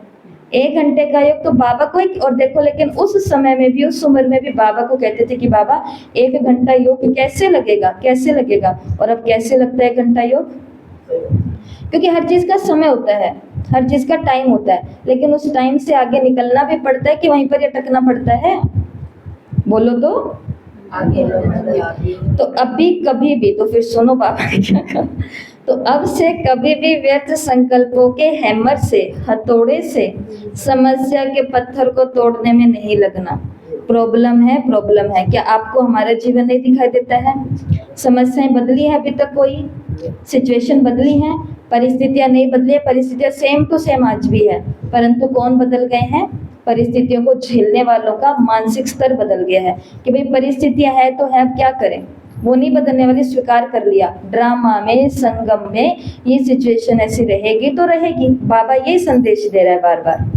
1 घंटे का योग। तो बाबा को और देखो, लेकिन उस समय में भी, उस उम्र में भी बाबा को कहते थे कि बाबा 1 घंटा योग कैसे लगेगा, कैसे लगेगा? और अब कैसे लगता है 1 घंटा योग? क्योंकि हर चीज़ का समय होता है, हर चीज़ का टाइम होता है, लेकिन उस टाइम से आगे निकलना भी पड़ता है कि वहीं पर अटकना पड़ता है? बोलो तो आगे तो अभी कभी भी, तो फिर सुनो बाबा ने क्या कहा, तो अब से कभी भी व्यर्थ संकल्पों के हैमर से, हथौड़े से समस्या के पत्थर को तोड़ने में नहीं लगना। प्रॉब्लम है, प्रॉब्लम है, क्या आपको हमारा जीवन नहीं दिखाई देता है? समस्याएं बदली है अभी तक कोई? सिचुएशन बदली है, परिस्थितियां नहीं बदली है, परिस्थितियां सेम टू सेम आज भी है, परंतु कौन बदल गए हैं? परिस्थितियों को झेलने वालों का मानसिक स्तर बदल गया है कि भाई परिस्थितियां है तो है, अब क्या करें, वो नहीं बदलने वाली, स्वीकार कर लिया। ड्रामा में, संगम में ये सिचुएशन ऐसी रहेगी तो रहेगी, बाबा यही संदेश दे रहा है बार बार।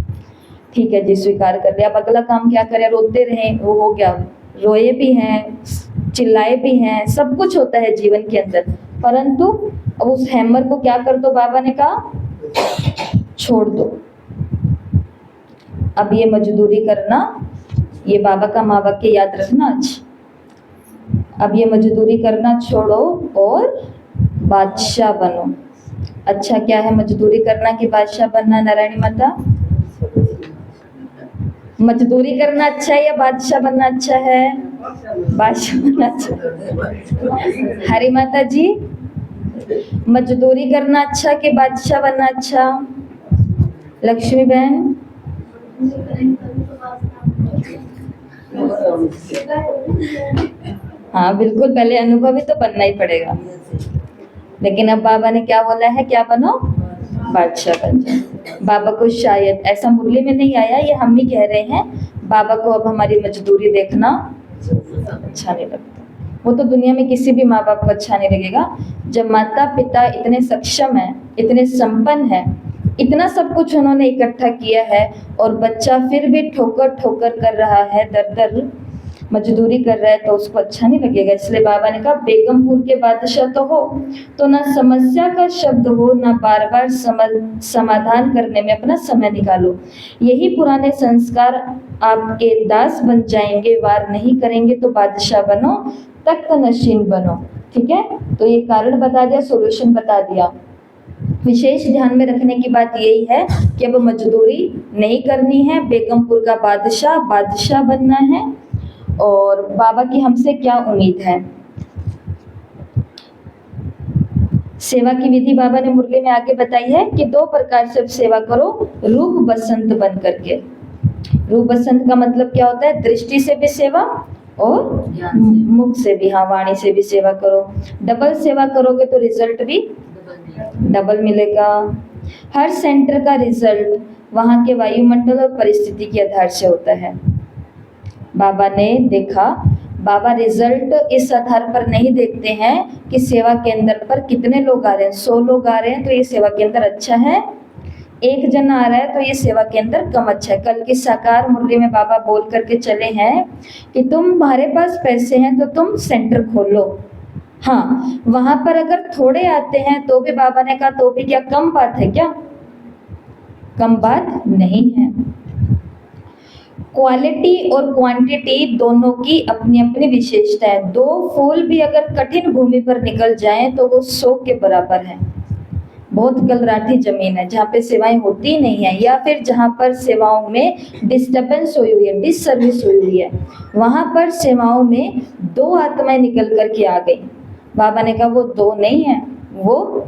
ठीक है जी, स्वीकार कर लिया, अब अगला काम क्या करें? रोते रहें? वो हो गया, रोए भी हैं, चिल्लाए भी हैं, सब कुछ होता है जीवन के अंदर, परंतु अब उस हैमर को क्या कर दो? बाबा ने कहा छोड़ दो। अब ये मजदूरी करना, ये बाबा का महावाक्य याद रखना आज। अब ये मजदूरी करना छोड़ो और बादशाह बनो। अच्छा क्या है मजदूरी करना कि बादशाह बनना? नारायणी माता, मजदूरी करना अच्छा है या बादशाह बनना अच्छा है? बादशाह बनना अच्छा। हरी माता जी, मजदूरी करना अच्छा कि बादशाह बनना अच्छा? लक्ष्मी बहन, हाँ बिल्कुल, पहले अनुभवी तो बनना ही पड़ेगा, लेकिन अब बाबा ने क्या बोला है, क्या बनो? बादशाह बन जाओ। बाबा को शायद ऐसा मुरली में नहीं आया, ये हम ही कह रहे हैं, बाबा को अब हमारी मजदूरी देखना अच्छा नहीं लगता। वो तो दुनिया में किसी भी माँ बाप को अच्छा नहीं लगेगा जब माता पिता इतने सक्षम हैं, इतने संपन्न हैं, इतना सब कुछ उन्होंने इकट्ठा किया है, और बच्चा फिर भी ठोकर ठोकर कर रहा है, दर दर मजदूरी कर रहा है, तो उसको अच्छा नहीं लगेगा। इसलिए बाबा ने कहा बेगमपुर के बादशाह तो हो, तो ना समस्या का शब्द हो, ना बार बार समाधान करने में अपना समय निकालो। यही पुराने संस्कार आपके दास बन जाएंगे, वार नहीं करेंगे तो बादशाह बनो, तख्त नशीन बनो। ठीक है, तो ये कारण बता दिया, सॉल्यूशन बता दिया। विशेष ध्यान में रखने की बात यही है कि अब मजदूरी नहीं करनी है, बेगमपुर का बादशाह बनना है। और बाबा की हमसे क्या उम्मीद है? सेवा की विधि बाबा ने मुरली में आगे बताई है कि 2 प्रकार से सेवा करो, रूप बसंत बन करके। रूप बसंत का मतलब क्या होता है? दृष्टि से भी सेवा और मुख से भी, हाँ वाणी से भी सेवा करो। डबल सेवा करोगे तो रिजल्ट भी डबल मिलेगा। हर सेंटर का रिजल्ट वहाँ के वायुमंडल और परिस्थिति के आधार से होता है। बाबा ने देखा, बाबा रिजल्ट इस आधार पर नहीं देखते हैं कि सेवा केंद्र पर कितने लोग आ रहे हैं। 100 लोग आ रहे हैं तो ये सेवा केंद्र अच्छा है, 1 जन आ रहा है तो ये सेवा केंद्र कम अच्छा है। कल की साकार मुरली में बाबा बोल करके चले हैं कि तुम्हारे पास पैसे हैं तो तुम सेंटर खोलो। हाँ, वहां पर अगर थोड़े आते हैं तो भी बाबा ने कहा तो भी क्या कम बात है क्या? कम बात नहीं है। क्वालिटी और क्वांटिटी दोनों की अपनी अपनी विशेषता है। 2 फूल भी अगर कठिन भूमि पर निकल जाएं तो वो 100 के बराबर है। बहुत गलराठी जमीन है जहाँ पे सेवाएं होती नहीं है, या फिर जहाँ पर सेवाओं में डिस्टर्बेंस हुई हुई है, डिससर्विस हुई हुई है, वहां पर सेवाओं में 2 आत्माएं निकल करके आ गई। बाबा ने कहा वो 2 नहीं है, वो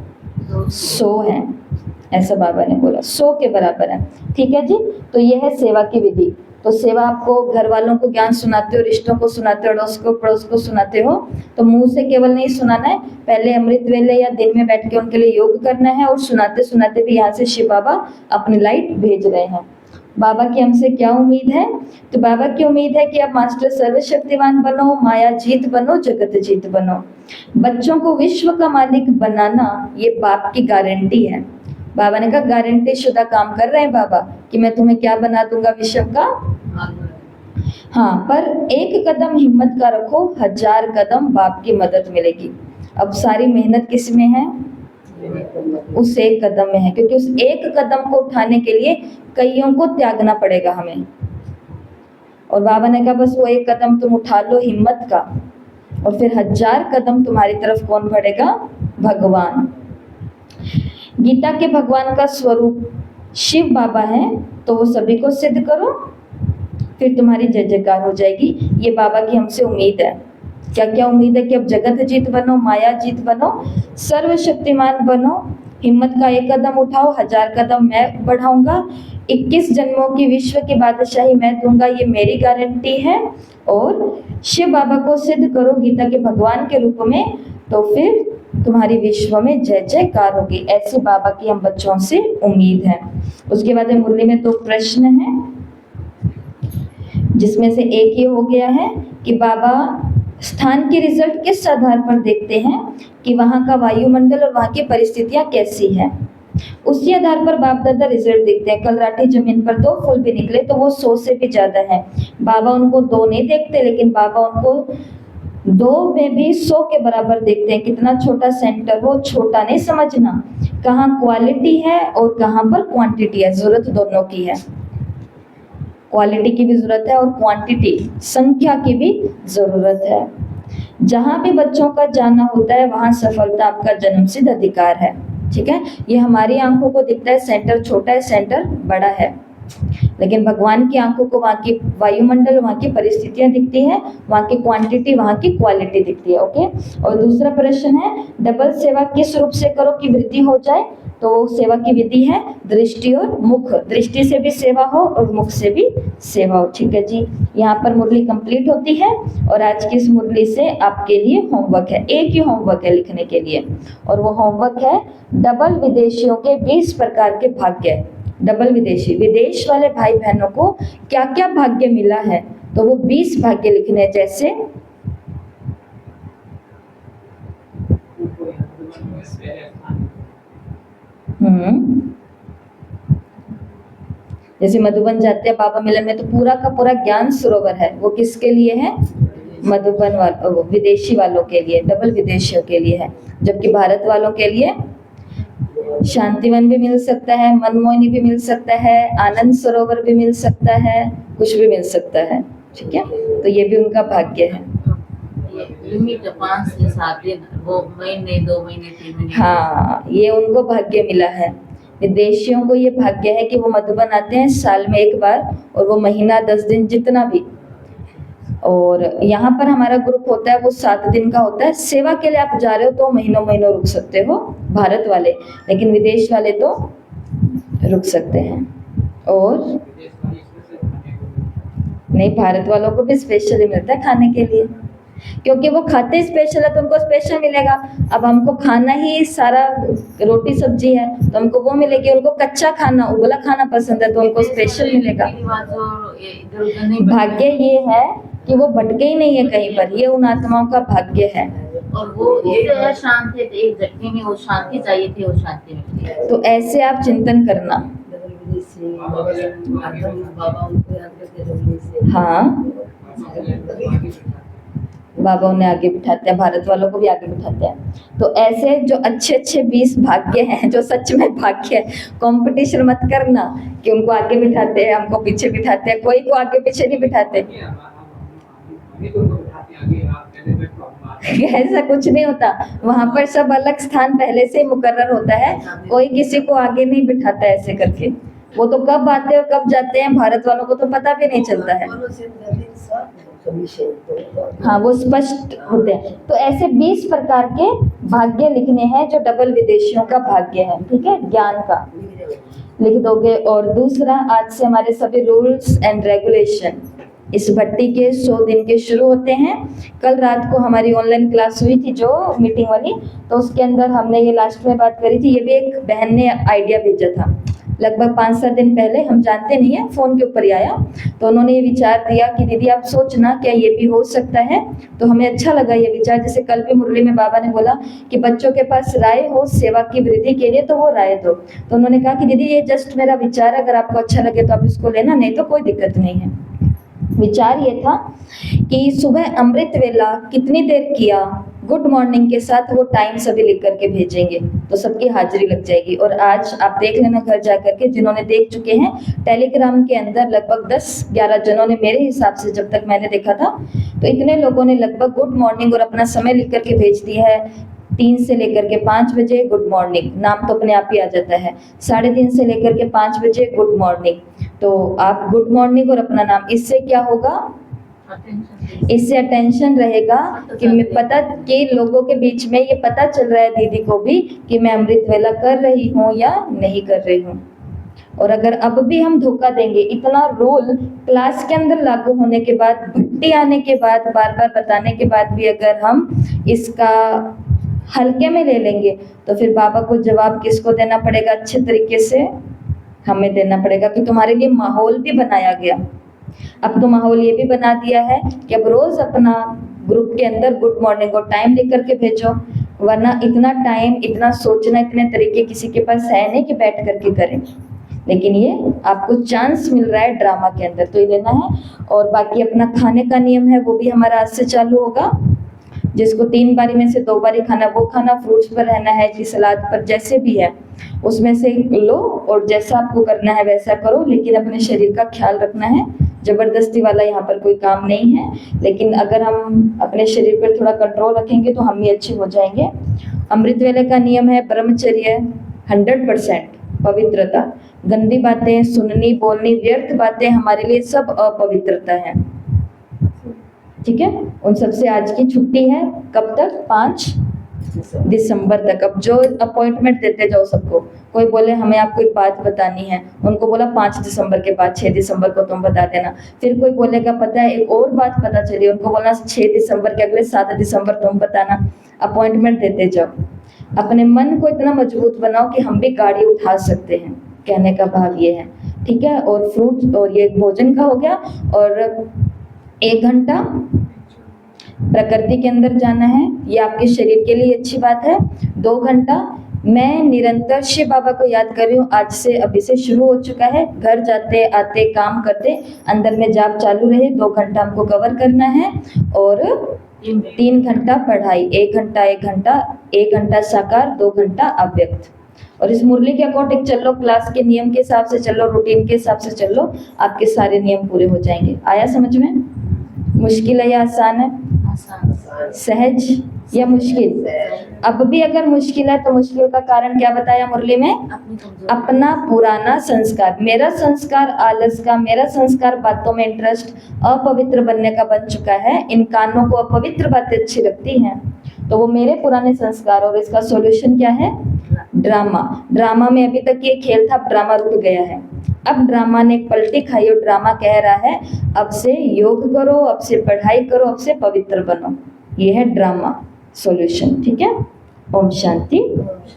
100 है। ऐसा बाबा ने बोला, 100 के बराबर है। ठीक है जी। तो यह है सेवा की विधि। तो सेवा आपको घर वालों को ज्ञान सुनाते हो, रिश्तों को सुनाते हो, अड़ोस को पड़ोस को सुनाते हो, तो मुंह से केवल नहीं सुनाना है, पहले अमृत वेले या दिन में बैठ के उनके लिए योग करना है, और सुनाते सुनाते भी यहाँ से शिव बाबा अपनी लाइट भेज रहे हैं। बाबा की हमसे क्या उम्मीद है? तो बाबा की उम्मीद है कि आप मास्टर सर्वशक्तिवान बनो, माया जीत बनो, जगत जीत बनो। बच्चों को विश्व का मालिक बनाना ये बाप की गारंटी है। बाबा ने कहा गारंटी शुदा काम कर रहे हैं बाबा कि मैं तुम्हें क्या बना दूंगा, विश्व का। हाँ, पर 1 कदम हिम्मत का रखो, 1000 कदम बाप की मदद मिलेगी। अब सारी मेहनत किस में है? उस 1 कदम में है, क्योंकि उस 1 कदम को उठाने के लिए कईयों को त्यागना पड़ेगा हमें। और बाबा ने कहा बस वो 1 कदम तुम उठा लो हिम्मत का, और फिर 1000 कदम तुम्हारी तरफ कौन बढ़ेगा? भगवान। गीता के भगवान का स्वरूप शिव बाबा है, तो वो सभी को सिद्ध करो, फिर तुम्हारी जय जयकार हो जाएगी। ये बाबा की हमसे उम्मीद है। क्या क्या उम्मीद है? कि अब जगत जीत बनो, माया जीत बनो, सर्वशक्तिमान बनो, हिम्मत का 1 कदम उठाओ, 1000 कदम मैं बढ़ाऊंगा, 21 जन्मों की विश्व की बादशाही मैं दूंगा, ये मेरी गारंटी है। और शिव बाबा को सिद्ध करो गीता के भगवान के रूप में, तो फिर तुम्हारी विश्व में जय जयकार होगी। ऐसी बाबा की हम बच्चों से उम्मीद है। उसके बाद मुरली में 2 प्रश्न हैं, जिसमें से एक ये हो गया है कि बाबा स्थान के रिजल्ट किस आधार पर देखते हैं कि वहाँ का वायुमंडल और वहाँ की परिस्थितियाँ कैसी है। उसी आधार पर बाप दादा रिजल्ट देखते हैं। कलराठी जमीन पर 2 फूल भी निकले तो वो 100 से भी ज्यादा है। बाबा उनको 2 नहीं देखते, लेकिन बाबा उनको 2 में भी 100 के बराबर देखते हैं। कितना छोटा सेंटर हो, छोटा नहीं समझना, कहाँ क्वालिटी है और कहाँ पर क्वांटिटी है। जरूरत दोनों की है, क्वालिटी की भी जरूरत है और क्वांटिटी संख्या की भी जरूरत है। जहाँ भी बच्चों का जाना होता है वहाँ सफलता आपका जन्मसिद्ध अधिकार है। ठीक है, ये हमारी आंखों को दिखता है सेंटर छोटा है, सेंटर बड़ा है, लेकिन भगवान की आंखों को वहाँ की वायुमंडल, वहाँ की परिस्थितियां दिखती है, वहाँ की क्वांटिटी, वहाँ की क्वालिटी दिखती है। ओके। और दूसरा प्रश्न है डबल सेवा किस रूप से करो कि वृद्धि हो जाए? तो सेवा की विधि है दृष्टि और मुख। दृष्टि से भी सेवा हो और मुख से भी सेवा हो। ठीक है जी। यहाँ पर मुरली कंप्लीट होती है और आज की इस मुरली से आपके लिए होमवर्क है, एक ही होमवर्क है लिखने के लिए, और वो होमवर्क है डबल विदेशियों के 20 प्रकार के भाग्य। डबल विदेशी, विदेश वाले भाई बहनों को क्या क्या भाग्य मिला है, तो वो 20 भाग्य लिखने हैं। जैसे जैसे मधुबन जाते हैं बाबा मिलन में, तो पूरा का पूरा ज्ञान सरोवर है, वो किसके लिए है? मधुबन वालों, विदेशी वालों के लिए, डबल विदेशियों के लिए है। जबकि भारत वालों के लिए शांतिवन भी मिल सकता है, मनमोहिनी भी मिल सकता है, आनंद सरोवर भी मिल सकता है, कुछ भी मिल सकता है। ठीक है, तो ये भी उनका भाग्य है। लिमिट 5 से 7 दिन, वो महीने 2 महीने 3 महीने। हाँ, ये उनको भाग्य मिला है। विदेशियों को ये भाग्य है कि वो मधुबन आते हैं साल में 1 बार, और वो महीना 10 दिन जितना भी। और यहाँ पर हमारा ग्रुप होता है वो 7 दिन का होता है। सेवा के लिए आप जा रहे हो तो महीनों महीनों रुक सकते हो, भारत वाले, लेकिन विदेश वाले तो रुक सकते हैं। और नहीं, भारत वालों को भी स्पेशली मिलता है खाने के लिए। क्योंकि वो खाते स्पेशल है तो उनको स्पेशल मिलेगा। अब हमको खाना ही सारा रोटी सब्जी है तो हमको वो मिलेगी, उनको कच्चा खाना उबला खाना पसंद है तो उनको स्पेशल मिलेगा। रिवाज और इधर उधर नहीं भाग्य ये है कि वो भटके ही नहीं है कहीं पर, ये उन आत्माओं का भाग्य है। और वो इतने शांत थे, तो एक झटके में वो शांति चाहिए थी, वो शांति मिल गई। तो ऐसे आप चिंतन करना। हाँ, बाबा उन्हें आगे बिठाते हैं, भारत वालों को भी आगे बिठाते हैं। तो ऐसे जो अच्छे अच्छे 20 भाग्य हैं, जो सच में भाग्य है, कंपटीशन मत करना कि उनको आगे बिठाते हैं हमको पीछे बिठाते हैं, कोई को आगे पीछे नहीं बिठाते। ऐसा कुछ नहीं होता, वहां पर सब अलग स्थान पहले से मुकर्रर होता है, कोई किसी को आगे नहीं बिठाता ऐसे करके। वो तो कब आते हैं और कब जाते हैं भारत वालों को तो पता भी नहीं चलता है। हाँ, वो स्पष्ट होते हैं। तो ऐसे 20 प्रकार के भाग्य लिखने हैं जो डबल विदेशियों का भाग्य है, ठीक है, ज्ञान का लिख दोगे। और दूसरा, आज से हमारे सभी रूल्स एंड रेगुलेशन इस भट्टी के 100 दिन के शुरू होते हैं। कल रात को हमारी ऑनलाइन क्लास हुई थी जो मीटिंग वाली, तो उसके अंदर हमने ये लास्ट में बात करी थी। ये भी एक बहन ने आइडिया भेजा था लगभग 5-7 दिन पहले, हम जानते नहीं है, फोन के ऊपर ही आया। तो उन्होंने ये विचार दिया कि दीदी आप सोचना क्या ये भी हो सकता है। तो हमें अच्छा लगा ये विचार। जैसे कल भी मुरली में बाबा ने बोला कि बच्चों के पास राय हो सेवा की वृद्धि के लिए तो वो राय दो। तो उन्होंने कहा कि दीदी ये जस्ट मेरा विचार है, अगर आपको अच्छा लगे तो आप इसको लेना, नहीं तो कोई दिक्कत नहीं है। विचार ये था कि सुबह अमृत वेला कितनी देर किया, गुड मॉर्निंग के साथ वो टाइम सभी लिख करके भेजेंगे तो सबकी हाजिरी लग जाएगी। और आज आप देख लेना घर जा करके, जिन्होंने देख चुके हैं, टेलीग्राम के अंदर लगभग 10-11 जनों ने, मेरे हिसाब से जब तक मैंने देखा था, तो इतने लोगों ने लगभग गुड मॉर्निंग और अपना समय लिख करके भेज दिया है। 3 से लेकर के 5 बजे गुड मॉर्निंग, नाम तो अपने आप ही आ जाता है। 3:30 से लेकर के 5 बजे गुड मॉर्निंग। तो आप गुड मॉर्निंग और अपना नाम, इससे क्या होगा, इससे अटेंशन रहेगा कि मैं पता कि लोगों के बीच में ये पता चल रहा है दीदी को भी कि मैं अमृत वेला कर रही हूँ या नहीं कर रही हूँ। और अगर अब भी हम धोखा देंगे, इतना रूल क्लास के अंदर लागू होने के बाद, भट्टी आने के बाद, बार बार बताने के बाद भी अगर हम इसका हल्के में ले लेंगे तो फिर बाबा को जवाब किसको देना पड़ेगा, अच्छे तरीके से हमें देना पड़ेगा कि तुम्हारे लिए माहौल भी बनाया गया। अब तो माहौल ये भी बना दिया है कि अब रोज अपना ग्रुप के अंदर गुड मॉर्निंग को टाइम लिख करके भेजो, वरना इतना टाइम, इतना सोचना, इतने तरीके किसी के पास है नहीं कि बैठ करके करें। लेकिन ये आपको चांस मिल रहा है ड्रामा के अंदर, तो ये लेना है। और बाकी अपना खाने का नियम है वो भी हमारा आज से चालू होगा। जिसको 3 बारी में से 2 बारी खाना वो खाना, फ्रूट्स पर रहना है कि सलाद पर, जैसे भी है उसमें से लो और जैसा आपको करना है वैसा करो, लेकिन अपने शरीर का ख्याल रखना है। जबरदस्ती वाला यहाँ पर कोई काम नहीं है, लेकिन अगर हम अपने शरीर पर थोड़ा कंट्रोल रखेंगे तो हम भी अच्छे हो जाएंगे। अमृत वेले का नियम है ब्रह्मचर्य, 100% पवित्रता। गंदी बातें सुननी, बोलनी, व्यर्थ बातें हमारे लिए सब अपवित्रता है, ठीक है। उन सबसे आज की छुट्टी है, कब तक, 5 दिसंबर तक। अब जो अपॉइंटमेंट देते जाओ सबको, कोई बोले हमें आपको एक बात बतानी है, उनको बोला 5 दिसंबर के बाद, 6 दिसंबर को तुम बता देना। फिर कोई बोलेगा पता है एक और बात पता चली, उनको बोलना 6 दिसंबर के अगले 7 दिसंबर तुम बताना। अपॉइंटमेंट देते जाओ, अपने मन को इतना मजबूत बनाओ कि हम भी गाड़ी उठा सकते हैं, कहने का भाव ये है, ठीक है। और फ्रूट और ये भोजन का हो गया। और 1 घंटा प्रकृति के अंदर जाना है, ये आपके शरीर के लिए अच्छी बात है। 2 घंटा मैं निरंतर शिव बाबा को याद कर रही हूँ, आज से अभी से शुरू हो चुका है। घर जाते आते काम करते अंदर में जाप चालू रहे, 2 घंटा हमको कवर करना है। और 3 घंटा पढ़ाई, 1 घंटा 1 घंटा साकार, 2 घंटा अव्यक्त। और इस मुरली के अकॉर्डिंग चल लो, क्लास के नियम के हिसाब से चलो, रूटीन के हिसाब से चलो, आपके सारे नियम पूरे हो जाएंगे। आया समझ में? मुश्किल है या आसान है? सहज या मुश्किल? अब भी अगर मुश्किल है तो मुश्किल का कारण क्या बताया मुरली में? अपना पुराना संस्कार। मेरा संस्कार आलस का, मेरा संस्कार बातों में इंटरेस्ट, अपवित्र बनने का बन चुका है। इन कानों को अपवित्र बातें अच्छी लगती हैं, तो वो मेरे पुराने संस्कार। और इसका सॉल्यूशन क्या है? ड्रामा। ड्रामा में अभी तक ये खेल था, अब ड्रामा रुक गया है। अब ड्रामा ने एक पलटी खाई और ड्रामा कह रहा है अब से योग करो, अब से पढ़ाई करो, अब से पवित्र बनो। ये है ड्रामा सॉल्यूशन, ठीक है। ओम शांति। ओम शांति।